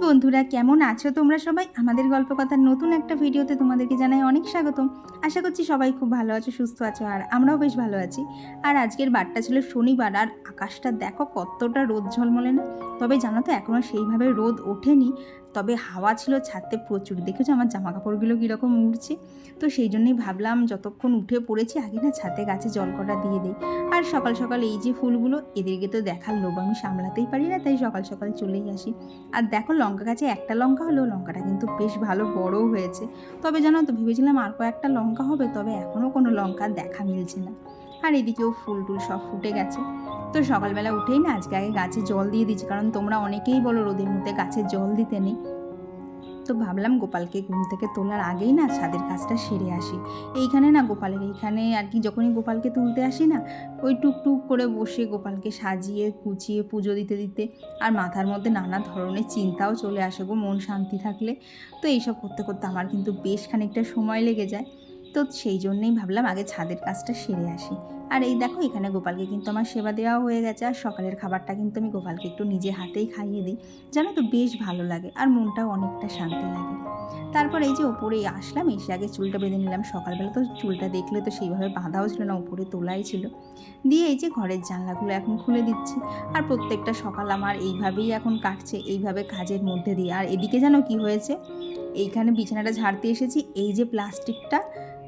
বন্ধুরা, কেমন আছো তোমরা সবাই? আমাদের গল্পকথার নতুন একটা ভিডিওতে তোমাদেরকে জানাই অনেক স্বাগতম। আশা করছি সবাই খুব ভালো আছো, সুস্থ আছো, আর আমরাও বেশ ভালো আছি। আর আজকের বারটা ছিল শনিবার, আর আকাশটা দেখো কতটা রোদ ঝলমলে না। তবে জানো তো এখনও সেইভাবে রোদ ওঠেনি, তবে হাওয়া ছিল ছাদতে প্রচুর। দেখেছো আমার জামা কাপড়গুলো কীরকম উড়ছে। তো সেই জন্যই ভাবলাম যতক্ষণ উঠে পড়েছি আগে না ছাদে গাছে জল কটা দিয়ে দিই। আর সকাল সকাল এই যে ফুলগুলো, এদেরকে তো দেখার লোভ আমি সামলাতেই পারি না, তাই সকাল সকাল চলেই আসি। আর দেখো লঙ্কা গাছে একটা লঙ্কা হলেও লঙ্কাটা কিন্তু বেশ ভালো বড়ও হয়েছে। তবে জানো তো ভেবেছিলাম আর কয়েকটা লঙ্কা হবে, তবে এখনও কোনো লঙ্কার দেখা মিলছে না। আর এদিকেও ফুল টুল সব ফুটে গেছে। তো সকালবেলা উঠেই না আজকে আগে গাছে জল দিয়ে দিচ্ছি, কারণ তোমরা অনেকেই বলো রোদের মধ্যে গাছে জল দিতে নেই। তো ভাবলাম গোপালকে ঘুম থেকে তোলার আগেই না ছাদের কাজটা সেরে আসি। এইখানে না গোপালের এইখানে আর কি যখনই গোপালকে তুলতে আসি না, ওই টুকটুক করে বসে গোপালকে সাজিয়ে কুচিয়ে পুজো দিতে দিতে আর মাথার মধ্যে নানা ধরনের চিন্তাও চলে আসে গো, মন শান্তি থাকলে। তো এইসব করতে করতে আমার কিন্তু বেশ খানিকটা সময় লেগে যায়। তো সেই জন্যেই ভাবলাম আগে ছাদের কাজটা সেরে আসি। আর এই দেখো এখানে গোপালকে কিন্তু আমার সেবা দেওয়া হয়ে গেছে, আর সকালের খাবারটা কিন্তু আমি গোপালকে একটু নিজে হাতেই খাইয়ে দিই। জানো তো বেশ ভালো লাগে আর মনটাও অনেকটা শান্তি লাগে। তারপর এই যে ওপরে আসলাম, এসে আগে চুলটা বেঁধে নিলাম। সকালবেলা তো চুলটা দেখলে তো সেইভাবে বাঁধাও ছিল না, উপরে তোলাই ছিল। দিয়ে এই যে ঘরের জানলাগুলো এখন খুলে দিচ্ছি। আর প্রত্যেকটা সকাল আমার এইভাবেই এখন কাটছে, এইভাবে কাজের মধ্যে দিয়ে। আর এদিকে জানো কি হয়েছে, এইখানে বিছানাটা ঝাড়তে এসেছি, এই যে প্লাস্টিকটা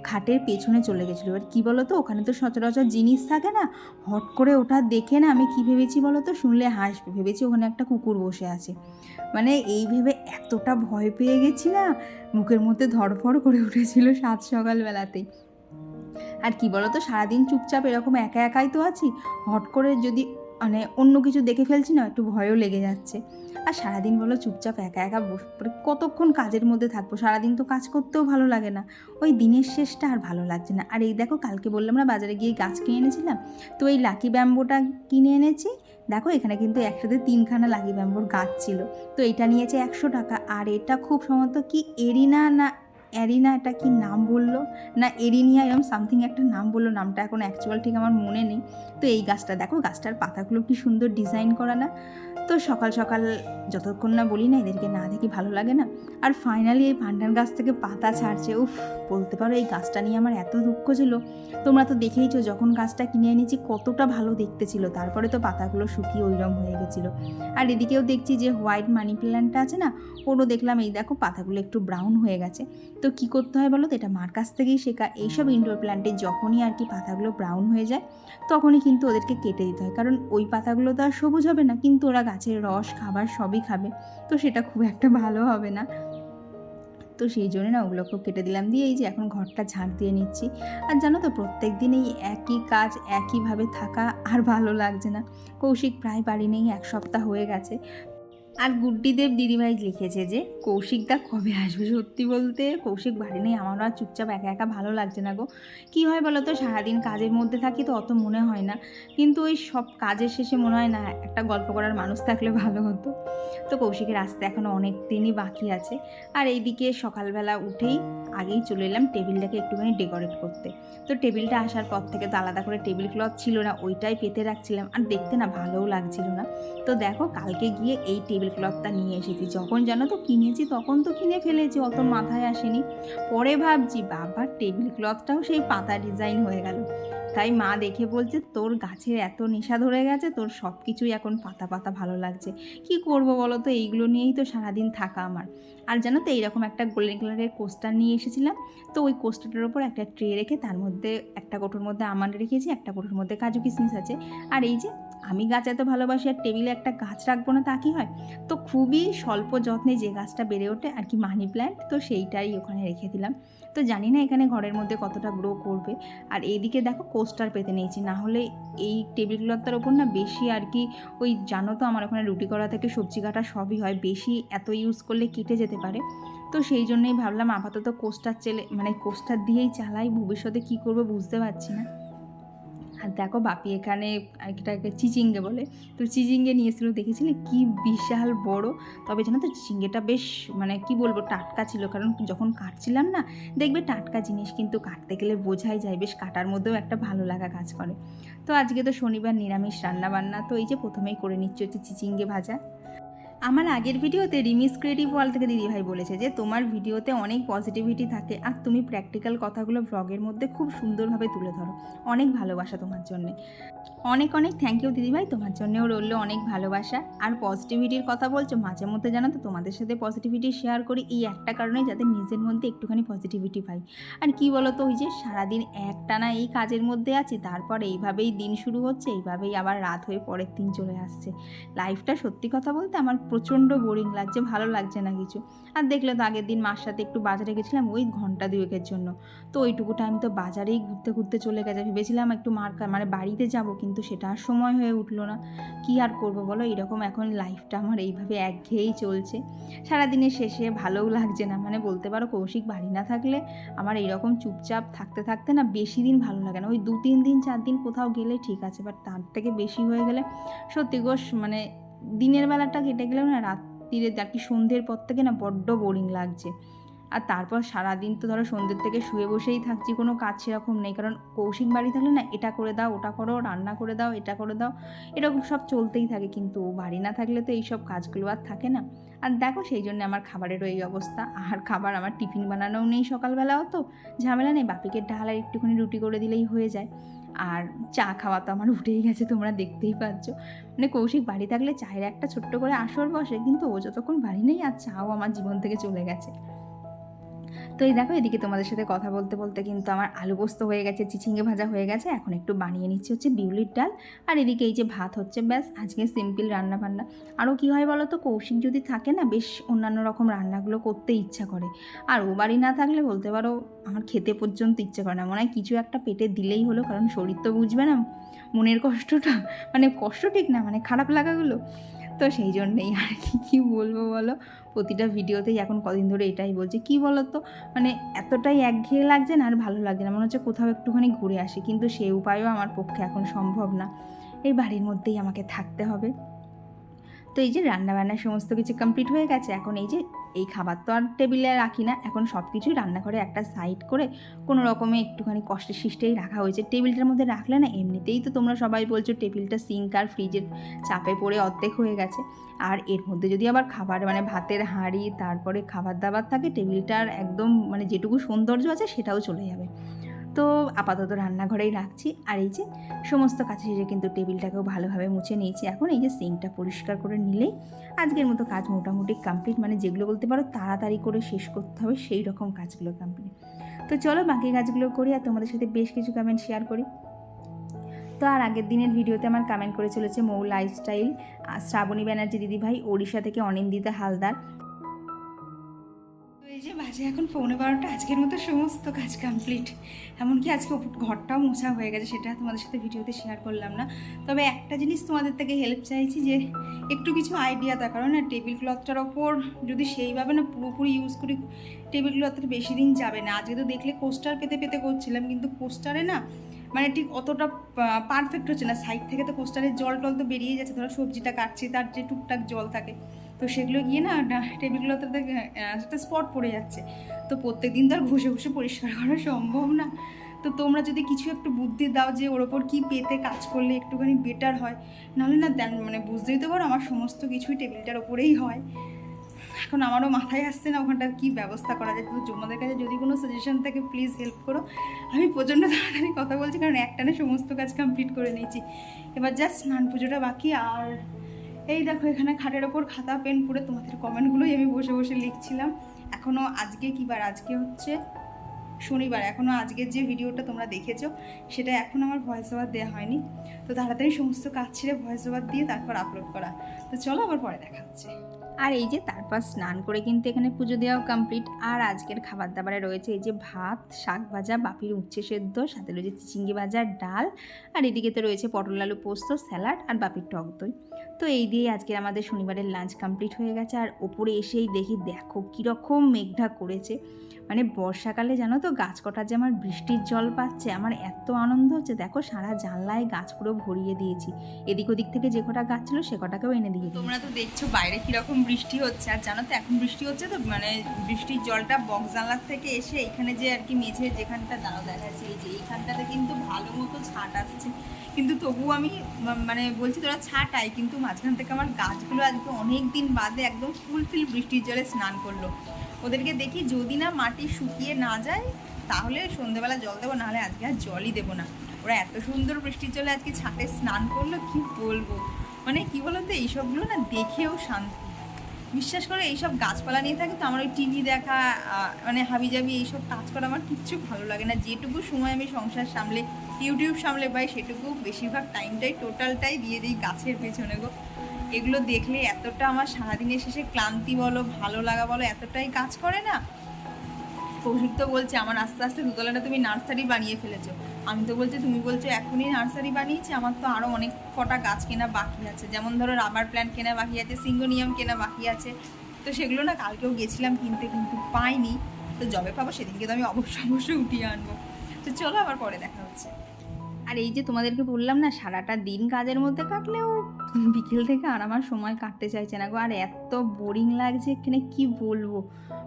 খাটের পেছনে চলে গেছিলো। এবার কী বলো তো, ওখানে তো সচরাচর জিনিস থাকে না। হট করে ওটা দেখে না আমি কি ভেবেছি বলো তো, শুনলে হাসবে, ভেবেছি ওখানে একটা কুকুর বসে আছে। মানে এই ভেবে এতটা ভয় পেয়ে গেছি না, মুখের মধ্যে ধড়ফড় করে উঠেছিল সাত সকালবেলাতেই। আর কি বলো তো, সারাদিন চুপচাপ এরকম একা একাই তো আছি, হট করে যদি মানে অন্য কিছু দেখে ফেলছি না, একটু ভয়ও লেগে যাচ্ছে। আর সারাদিন বলো চুপচাপ একা একা বসে পড়ে কতক্ষণ কাজের মধ্যে থাকবো, সারাদিন তো কাজ করতেও ভালো লাগে না। ওই দিনের শেষটা আর ভালো লাগছে না। আর এই দেখো কালকে বললাম না বাজারে গিয়ে গাছ কিনে এনেছিলাম, তো এই লাকি ব্যাম্বোটা কিনে এনেছি। দেখো এখানে কিন্তু একসাথে 3খানা লাকি ব্যাম্বোর গাছ ছিল। তো এটা নিয়েছে 100 টাকা। আর এটা খুব সম্ভবত কি এরিনা না অ্যারিনা, এটা কি নাম বললো, না এরিনিয়া, এরকম সামথিং একটা নাম বললো, নামটা এখন অ্যাকচুয়াল ঠিক আমার মনে নেই। তো এই গাছটা দেখো, গাছটার পাতাগুলো কি সুন্দর ডিজাইন করা না। তো সকাল সকাল যতক্ষণ না বলি না এদেরকে না দেখি ভালো লাগে না। আর ফাইনালি এই পান্ডার গাছ থেকে পাতা ছাড়ছে। উফ, বলতে পারো এই গাছটা নিয়ে আমার এত দুঃখ ছিল। তোমরা তো দেখেইছো যখন গাছটা কিনে এনেছি কতটা ভালো দেখতে ছিল, তারপরে তো পাতাগুলো শুকিয়ে ওইরকম হয়ে গেছিলো। আর এদিকেও দেখছি যে হোয়াইট মানি প্ল্যান্টটা আছে না, ওরও দেখলাম এই দেখো পাতাগুলো একটু ব্রাউন হয়ে গেছে। তো কী করতে হয় বলো তো, এটা মার কাছ থেকেই শেখা। এইসব ইনডোর প্ল্যান্টে যখনই আর কি পাতাগুলো ব্রাউন হয়ে যায়, তখনই কিন্তু ওদেরকে কেটে দিতে হয়, কারণ ওই পাতাগুলো তো আর সবুজ হবে না, কিন্তু ওরা গাছের রস খাবার সবই খাবে। তো সেটা খুব একটা ভালো হবে না। তো সেই জন্য না ওগুলোকেও কেটে দিলাম। দিয়ে এই যে এখন ঘরটা ঝাঁট দিয়ে নিচ্ছি। আর জানো তো প্রত্যেক দিন এই একই কাজ একইভাবে থাকা আর ভালো লাগছে না। কৌশিক প্রায় বাড়ি নেই, 1 সপ্তাহ হয়ে গেছে। আর গুড্ডিদেব দিদিভাই লিখেছে যে কৌশিকদা কবে আসবে। সত্যি বলতে কৌশিক বাড়ি নেই, আমারও আর চুপচাপ একা একা ভালো লাগছে না গো। কী হয় বলো তো, সারাদিন কাজের মধ্যে থাকি তো অত মনে হয় না, কিন্তু ওই সব কাজের শেষে মনে হয় না একটা গল্প করার মানুষ থাকলে ভালো হতো। তো কৌশিকের আসতে এখনও অনেক দিনই বাকি আছে। আর এইদিকে সকালবেলা উঠেই আগেই চলে এলাম টেবিলটাকে একটুখানি ডেকোরেট করতে। তো টেবিলটা আসার পর থেকে তো আলাদা করে টেবিল ক্লথ ছিল না, ওইটাই পেতে রাখছিলাম, আর দেখতে না ভালোও লাগছিল না। তো দেখো কালকে গিয়ে এই টেবিল ক্লথটা নিয়ে এসেছি। যখন জানো তো কিনেছি তখন তো কিনে ফেলেছি, অত মাথায় আসেনি। পরে ভাবছি বাবা টেবিল ক্লথটাও সেই পাতা ডিজাইন হয়ে গেল। তাই মা দেখে বলছে তোর গাছের এত নেশা ধরে গেছে, তোর সব কিছুই এখন পাতা পাতা ভালো লাগছে। কি করব বলো তো, এইগুলো নিয়েই তো সারাদিন থাকা আমার। আর জানো তো এইরকম একটা গোল্ডেন কালারের কোস্টার নিয়ে এসেছিলাম। তো ওই কোস্টারটার ওপর একটা ট্রে রেখে তার মধ্যে একটা কৌটোর মধ্যে আমন্ড রেখেছি, একটা কৌটোর মধ্যে কাজু কিশমিশ আছে। আর এই যে আমি গাছ এত ভালোবাসি, আর টেবিলে একটা গাছ রাখবো না তা কি হয়। তো খুবই স্বল্প যত্নে যে গাছটা বেড়ে ওঠে আর কি, মানি প্ল্যান্ট, তো সেইটাই ওখানে রেখে দিলাম। তো জানি না এখানে ঘরের মধ্যে কতটা গ্রো করবে। আর এইদিকে দেখো কোস্টার পেতে নিয়েছি, না হলে এই টেবিল ক্লথটার ওপর না বেশি আর কি, ওই জানো তো আমার ওখানে রুটি করা থেকে সবজি কাটা সবই হয়, বেশি এত ইউজ করলে কেটে যেতে পারে। তো সেই জন্যই ভাবলাম আপাতত কোস্টার কোস্টার দিয়েই চালাই, ভবিষ্যতে কী করবো বুঝতে পারছি না। আর দেখো বাপি এখানে এটাকে চিচিঙ্গে বলে, তো চিচিঙ্গে নিয়েছিল, দেখেছিলে কি বিশাল বড়। তবে জানো তো চিচিঙ্গেটা বেশ মানে কি বলবো টাটকা ছিল, কারণ যখন কাটছিলাম না, দেখবে টাটকা জিনিস কিন্তু কাটতে গেলে বোঝাই যায়, বেশ কাটার মধ্যেও একটা ভালো লাগা কাজ করে। তো আজকে তো শনিবার নিরামিষ রান্না বান্না, তো এই যে প্রথমেই করে নিচ্ছি হচ্ছে চিচিঙ্গে ভাজা। আমার আগের ভিডিওতে রিমিস ক্রিয়েটিভ ওয়ার্ল্ড থেকে দিদিভাই বলেছে যে তোমার ভিডিওতে অনেক পজিটিভিটি থাকে আর তুমি প্র্যাকটিক্যাল কথাগুলো ব্লগের মধ্যে খুব সুন্দরভাবে তুলে ধরো। অনেক ভালোবাসা তোমার জন্যে। অনেক অনেক থ্যাংক ইউ দিদিভাই, তোমার জন্যেও রইল অনেক ভালোবাসা। আর পজিটিভিটির কথা বলছো, মাঝে মধ্যে জানো তো তোমাদের সাথে পজিটিভিটি শেয়ার করি এই একটা কারণে, যাতে নিজের মধ্যে একটুখানি পজিটিভিটি পাই। আর কি বলো তো, ওই যে সারাদিন একটানা এই কাজের মধ্যে আছি, তারপর এইভাবেই দিন শুরু হচ্ছে, এইভাবেই আবার রাত হয়ে পরের দিন চলে আসছে। লাইফটা সত্যি কথা বলতে আমার প্রচণ্ড বোরিং লাগছে, ভালো লাগছে না কিছু। আর দেখলে তো আগের দিন মার সাথে একটু বাজারে গেছিলাম ওই ঘন্টা দুয়েকের জন্য, তো ওইটুকু টাইম তো বাজারেই ঘুরতে ঘুরতে চলে গেছে। ভেবেছিলাম একটু মানে বাড়িতে যাব, কিন্তু সেটা আর সময় হয়ে উঠলো না। কি আর করবো বলো, এরকম এখন লাইফটা আমার এইভাবে একঘেয়েই চলছে। সারাদিনের শেষে ভালোও লাগছে না, মানে বলতে পারো কৌশিক বাড়ি না থাকলে আমার এইরকম চুপচাপ থাকতে থাকতে না বেশি দিন ভালো লাগে না। ওই 2-3 দিন 4 দিন কোথাও গেলে ঠিক আছে, বাট তার থেকে বেশি হয়ে গেলে সত্যি গো, মানে দিনের বেলাটা কেটে গেলেও না রাত্রিরে আর কি সন্ধ্যের পর থেকে না বড্ড বোরিং লাগছে। আর তারপর সারাদিন তো ধরো সন্ধ্যের থেকে শুয়ে বসেই থাকছি, কোনো কাজ সেরকম নেই। কারণ কৌশিক বাড়ি থাকলে না এটা করে দাও, ওটা করো, রান্না করে দাও, এটা করে দাও, এরকম সব চলতেই থাকে। কিন্তু বাড়ি না থাকলে তো এইসব কাজগুলো আর থাকে না। আর দেখো সেই জন্য আমার খাবারেরও এই অবস্থা। আর খাবার আমার টিফিন বানানোও নেই, সকালবেলাও তো ঝামেলা নেই, বাপিকে ডাল আর একটুখানি রুটি করে দিলেই হয়ে যায়। আর চা খাওয়া তো আমার উঠেই গেছে, তোমরা দেখতেই পাচ্ছ। মানে কৌশিক বাড়ি থাকলে চায়ের একটা ছোট্ট করে আসর বসে, কিন্তু ও যতক্ষণ বাড়ি নেই আর চাও আমার জীবন থেকে চলে গেছে। তো এই দেখো এদিকে তোমাদের সাথে কথা বলতে বলতে কিন্তু আমার আলু পোস্ত হয়ে গেছে, চিচিঙ্গে ভাজা হয়ে গেছে। এখন একটু বানিয়ে নিচ্ছি হচ্ছে বিউলির ডাল, আর এদিকে এই যে ভাত হচ্ছে। ব্যাস আজকে সিম্পল রান্না বান্না। আরও কী হয় বলো তো, কৌশিক যদি থাকে না বেশ অন্যান্য রকম রান্নাগুলো করতে ইচ্ছা করে। আর ও বাড়ি না থাকলে বলতে পারো আমার খেতে পর্যন্ত ইচ্ছে করে না, মনে হয় কিছু একটা পেটে দিলেই হলো। কারণ শরীর তো বুঝবে না মনের কষ্টটা, মানে কষ্ট ঠিক না, মানে খারাপ লাগাগুলো। তো সেই জন্যেই আর কি বলবো বলো, প্রতিটা ভিডিওতেই এখন কদিন ধরে এটাই বলছি। কি বলো তো, মানে এতটাই একঘেয়ে লাগছে না, আর ভালো লাগছে না, মনে হচ্ছে কোথাও একটুখানি ঘুরে আসি, কিন্তু সেই উপায়ও আমার পক্ষে এখন সম্ভব না। এই বাড়ির মধ্যেই আমাকে থাকতে হবে। তো এই যে রান্নাবান্নার সমস্ত কিছু কমপ্লিট হয়ে গেছে। এখন এই যে এই খাবার তো আর টেবিলে রাখি না, এখন সব কিছুই রান্নাঘরে একটা সাইড করে কোনো রকমে একটুখানি কষ্টে শিষ্টেই রাখা হয়েছে। টেবিলটার মধ্যে রাখলে না এমনিতেই তো তোমরা সবাই বলছো টেবিলটা সিঙ্ক আর ফ্রিজের চাপে পড়ে অর্ধেক হয়ে গেছে। আর এর মধ্যে যদি আবার খাবার মানে ভাতের হাঁড়ি তারপরে খাবার দাবার থাকে, টেবিলটার একদম মানে যেটুকু সৌন্দর্য আছে সেটাও চলে যাবে। তো আপাতত রান্নাঘরেই রাখছি। আর এই যে সমস্ত কাজ শেষে কিন্তু টেবিলটাকেও ভালোভাবে মুছে নিয়েছি। এখন এই যে সিঙ্কটা পরিষ্কার করে নিলেই আজকের মতো কাজ মোটামুটি কমপ্লিট, মানে যেগুলো বলতে পারো তাড়াতাড়ি করে শেষ করতে হবে সেই রকম কাজগুলো কমপ্লিট। তো চলো বাকি কাজগুলো করি আর তোমাদের সাথে বেশ কিছু কমেন্ট শেয়ার করি। তো আর আগের দিনের ভিডিওতে আমার কমেন্ট করে চলেছে মৌ লাইফস্টাইল, শ্রাবণী ব্যানার্জি দিদিভাই, ওড়িশা থেকে অনিন্দিতা হালদার। এই যে বাজে এখন 11:15, আজকের মতো সমস্ত কাজ কমপ্লিট। এমনকি আজকে ঘরটাও মোছা হয়ে গেছে, সেটা তোমাদের সাথে ভিডিওতে শেয়ার করলাম না। তবে একটা জিনিস তোমাদের থেকে হেল্প চাইছি, যে একটু কিছু আইডিয়া তার কারণ না টেবিল ক্লথটার ওপর যদি সেইভাবে না পুরোপুরি ইউজ করি, টেবিল ক্লথটা বেশি দিন যাবে না। আজকে তো দেখলে কোস্টার পেতে পেতে করছিলাম, কিন্তু কোস্টারে না মানে ঠিক অতটা পারফেক্ট হচ্ছে না। সাইড থেকে তো কোস্টারের জল টল তো বেরিয়ে যাচ্ছে, ধরো সবজিটা কাটছি তার যে টুকটাক জল থাকে, তো সেগুলো গিয়ে না টেবিলগুলোতে একটা স্পট পড়ে যাচ্ছে। তো প্রত্যেক দিন তো আর ঘষে ঘষে পরিষ্কার করা সম্ভব না। তো তোমরা যদি কিছু একটু বুদ্ধি দাও যে ওর ওপর কী পেতে কাজ করলে একটুখানি বেটার হয়, নাহলে না মানে বুঝতেই তো পারো আমার সমস্ত কিছুই টেবিলটার ওপরেই হয়। এখন আমারও মাথায় আসছে না ওখানটার কী ব্যবস্থা করা যায়। তো তোমাদের কাছে যদি কোনো সাজেশন থাকে প্লিজ হেল্প করো। আমি প্রচণ্ড তাড়াতাড়ি কথা বলছি কারণ একটানে সমস্ত কাজ কমপ্লিট করে নিয়েছি, এবার জাস্ট স্নান পুজোটা বাকি। আর এই দেখো এখানে খাটের ওপর খাতা পেন করে তোমাদের কমেন্টগুলোই আমি বসে বসে লিখছিলাম। এখনও আজকে কী বার, আজকে হচ্ছে শনিবার, এখনও আজকের যে ভিডিওটা তোমরা দেখেছো সেটা এখন আমার ভয়েস ওভার দেওয়া হয়নি। তো তাড়াতাড়ি সমস্ত কাজ ছেড়ে ভয়েস ওভার দিয়ে তারপর আপলোড করা। তো চলো আবার পরে দেখা হচ্ছে। আর এই যে তারপর স্নান করে কিন্তু এখানে পুজো দেওয়াও কমপ্লিট। আর আজকের খাবার দাবারে রয়েছে এই যে ভাত, শাক ভাজা, বাপির উচ্ছে সেদ্ধ, সাথে রয়েছে চিচিঙ্গে ভাজা, ডাল, আর এদিকে তো রয়েছে পটল আলু পোস্ত, স্যালাড আর বাপির টক দই। তো এই দিয়ে আজকের আমাদের শনিবারের লাঞ্চ কমপ্লিট হয়ে গেছে। আর ওপরে এসেই দেখি দেখো কীরকম মেঘঢাক করেছে, মানে বর্ষাকালে জানো তো গাছ কটার যে আমার বৃষ্টির জল পাচ্ছে, আমার এত আনন্দ হচ্ছে। দেখো সারা জানলায় গাছ পুরো ভরিয়ে দিয়েছি, এদিক ওদিক থেকে যে কটা গাছ ছিল সে কটাকেও এনে দিয়ে। তোমরা তো দেখছো বাইরে কীরকম বৃষ্টি হচ্ছে, আর জানো তো এখন বৃষ্টি হচ্ছে তো মানে বৃষ্টির জলটা বক্স জানলার থেকে এসে এখানে যে আর কি মেঝে যেখানটা দাঁড়াও দেখাচ্ছে, এই যে এইখানটাতে কিন্তু ভালো মতো ছাট আসছে। কিন্তু তবুও আমি মানে বলছি তোরা ছাটাই, কিন্তু মাঝখান থেকে আমার গাছগুলো আজকে অনেক দিন বাদে একদম ফুলফিল বৃষ্টির জলে স্নান করলো। ওদেরকে দেখি যদি না মাটি শুকিয়ে না যায় তাহলে সন্ধেবেলা জল দেবো, নাহলে আজকে আর জলই দেবো না। ওরা এত সুন্দর বৃষ্টির জলে আজকে ছাটে স্নান করলো, কি বলবো। মানে কি বলতো, এইসবগুলো না দেখেও শান্তি। বিশ্বাস করে এইসব গাছপালা নিয়ে থাকে তো আমার ওই টিভি দেখা মানে হাবিজাবি এইসব কাজ করা আমার কিচ্ছু ভালো লাগে না। যেটুকু সময় আমি সংসার সামলে ইউটিউব সামলে পাই সেটুকু বেশিরভাগ টাইমটাই টোটালটাই দিয়ে দিই গাছের পেছনে গো। এগুলো দেখলে এতটা আমার সারাদিনের শেষে ক্লান্তি বলো ভালো লাগা বলো এতটাই কাজ করে না। কৌশিক তো বলছে আমার আস্তে আস্তে দুতলাটা তুমি নার্সারি বানিয়ে ফেলেছো। আমি তো বলছি তুমি বলছো এখনই নার্সারি বানিয়েছি, আমার তো আরও অনেক কটা গাছ কেনা বাকি আছে। যেমন ধরো রাবার প্ল্যান্ট কেনা বাকি আছে, সিঙ্গোনিয়াম কেনা বাকি আছে। তো সেগুলো না কালকেও গেছিলাম কিনতে, কিন্তু পাইনি। তো যবে পাবো সেদিনকে তো আমি অবশ্যই উঠিয়ে আনবো। তো চলো আবার পরে দেখা হচ্ছে। আর এই যে তোমাদেরকে বললাম না সারাটা দিন কাজের মধ্যে কাটলেও বিকেল থেকে আর আমার সময় কাটতে চাইছে না গো। আর এত বোরিং লাগছে এখানে, কি বলবো,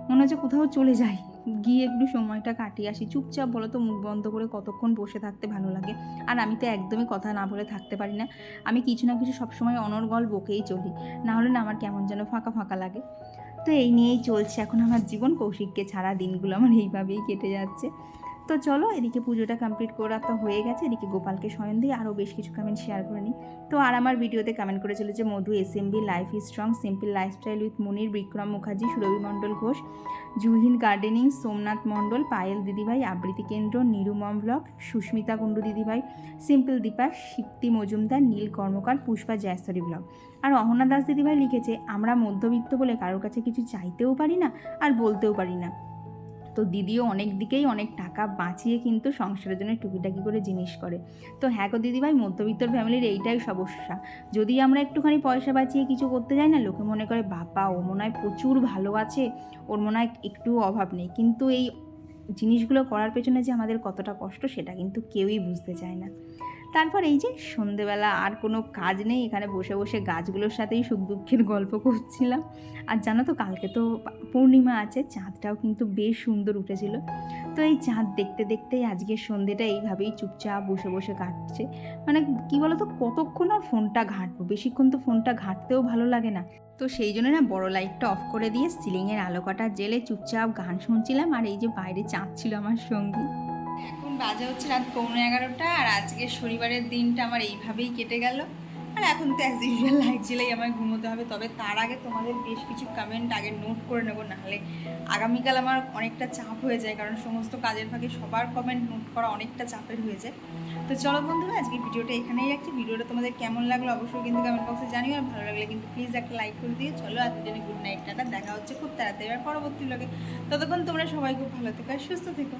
মনে হচ্ছে কোথাও চলে যাই, গিয়ে একটু সময়টা কাটিয়ে আসি। চুপচাপ বলো তো, মুখ বন্ধ করে কতক্ষণ বসে থাকতে ভালো লাগে। আর আমি তো একদমই কথা না বলে থাকতে পারি না। আমি কিছু না কিছু সবসময় অনর্গল বকেই চলি, না হলে না আমার কেমন যেন ফাঁকা ফাঁকা লাগে। তো এই নিয়েই চলছে এখন আমার জীবন। কৌশিককে ছাড়া দিনগুলো আমার এইভাবেই কেটে যাচ্ছে। তো চলো, এদিকে পুজোটা কমপ্লিট করা তো হয়ে গেছে, এদিকে গোপালকে শয়ন দিয়ে আরও বেশ কিছু কমেন্ট শেয়ার করে নিই। তো আর আমার ভিডিওতে কমেন্ট করে চলেছে Madhu SMB, life is strong, simple lifestyle with Munir, Bikram Mukherjee, Surabhi Mondal Ghosh, Juhin gardening, Somnath Mondal, Payel দিদিভাই, আবৃত্তি কেন্দ্র, নিরুমম ব্লগ, সুস্মিতা কুণ্ডু দিদিভাই, সিম্পল দীপা, সিপ্তি মজুমদার, নীল কর্মকার, পুষ্পা জয়শ্বরী ব্লগ। আর অহনা দাস দিদিভাই লিখেছে আমরা মধ্যবিত্ত বলে কারোর কাছে কিছু চাইতেও পারি না আর বলতেও পারি না। তো দিদিও অনেক দিকেই অনেক টাকা বাঁচিয়ে কিন্তু সংসারের জন্য টুকিটাকি করে জিনিস করে। তো হ্যাঁ গো দিদিভাই, মধ্যবিত্ত ফ্যামিলির এইটাই সমস্যা। যদি আমরা একটুখানি পয়সা বাঁচিয়ে কিছু করতে যাই না, লোকে মনে করে বাবা ও মনে হয় প্রচুর ভালো আছে, ওর মনে হয় একটু অভাব নেই। কিন্তু এই জিনিসগুলো করার পেছনে যে আমাদের কতটা কষ্ট সেটা কিন্তু কেউই বুঝতে চায় না। তারপর এই যে সন্ধেবেলা আর কোনো কাজ নেই, এখানে বসে বসে গাছগুলোর সাথেই সুখ দুঃখের গল্প করছিলাম। আর জানো তো কালকে তো পূর্ণিমা আছে, চাঁদটাও কিন্তু বেশ সুন্দর উঠেছিল। তো এই চাঁদ দেখতে দেখতেই আজকের সন্ধেটা এইভাবেই চুপচাপ বসে বসে কাটছে। মানে কি বলো তো, কতক্ষণ আর ফোনটা ঘাঁটবো, বেশিক্ষণ তো ফোনটা ঘাঁটতেও ভালো লাগে না। তো সেই জন্য না বড় লাইটটা অফ করে দিয়ে সিলিংয়ের আলো কটা জেলে চুপচাপ গান শুনছিলাম। আর এই যে বাইরে চাঁদ ছিল আমার সঙ্গী। এখন বাজে হচ্ছে রাত 11:15, আর আজকে শনিবারের দিনটা আমার এইভাবেই কেটে গেল। আর এখন তো অ্যাজ ইউজুয়াল লাইট জ্বেলেই আমার ঘুমোতে হবে। তবে তার আগে তোমাদের বেশ কিছু কমেন্ট আগে নোট করে নেবো, নাহলে আগামীকাল আমার অনেকটা চাপ হয়ে যায়, কারণ সমস্ত কাজের ফাঁকে সবার কমেন্ট নোট করা অনেকটা চাপের হয়ে যায়। তো চলো বন্ধুরা, আজকে ভিডিওটা এখানেই রাখছি। ভিডিওটা তোমাদের কেমন লাগলো অবশ্যই কিন্তু কমেন্ট বক্সে জানিও। আর ভালো লাগলে কিন্তু প্লিজ একটা লাইক করে দিও। চলো আজকের জন্য গুড নাইট, টাটা, দেখা হচ্ছে খুব তাড়াতাড়ি আর পরবর্তী ব্লগে। ততক্ষণ তোমরা সবাই খুব ভালো থেকো আর সুস্থ থেকো।